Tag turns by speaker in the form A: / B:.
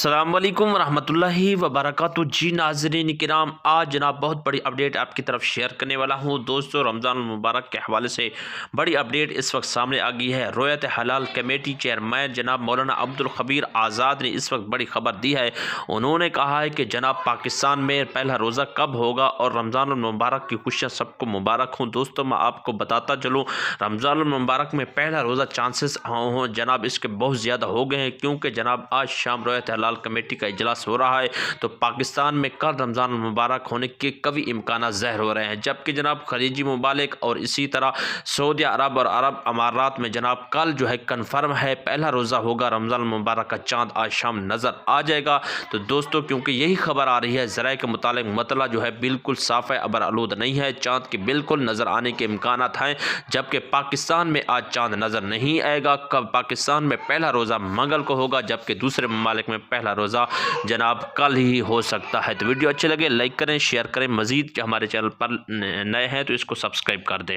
A: अस्सलाम वालेकुम रहमतुल्लाहि व बरकातुहू। जी नाज़रीन किराम, आज जनाब बहुत बड़ी अपडेट आपकी तरफ शेयर करने वाला हूँ। दोस्तों, रमज़ान मुबारक के हवाले से बड़ी अपडेट इस वक्त सामने आ गई है। रोयत हलाल कमेटी चेयरमैन जनाब मौलाना अब्दुल खबीर आज़ाद ने इस वक्त बड़ी खबर दी है। उन्होंने कहा है कि जनाब पाकिस्तान में पहला रोज़ा कब होगा और रमज़ान मुबारक की खुशियाँ सबको मुबारक हों। दोस्तों, मैं आपको बताता चलूँ, रमज़ान मुबारक में पहला रोज़ा चांसेस हों जनाब इसके बहुत ज़्यादा हो गए हैं, क्योंकि जनाब आज शाम रोयत हलाल कमेटी का इजलास हो रहा है। तो पाकिस्तान में कल रमज़ान मुबारक होने के कभी इम्कान ज़ाहिर हो रहे हैं, जबकि जनाब खलीजी मुमालिक और इसी तरह सऊदी अरब और अरब अमारात में जनाब कल जो है कन्फर्म है पहला रोज़ा होगा। रमज़ान मुबारक का चाँद आज शाम नज़र आ जाएगा। तो दोस्तों, क्योंकि यही खबर आ रही है ज़राए के मुतालिक, मतला जो है बिल्कुल साफ़ है, अबर आलूद नहीं है, चाँद के बिल्कुल नज़र आने के इम्कान हैं, जबकि पाकिस्तान में आज चाँद नज़र नहीं आएगा। कब पाकिस्तान में पहला रोज़ा मंगल को होगा, जबकि दूसरे ममालिक में पहला रोज़ा जनाब कल ही हो सकता है। तो वीडियो अच्छे लगे लाइक करें, शेयर करें। मज़ीद के हमारे चैनल पर नए हैं तो इसको सब्सक्राइब कर दें।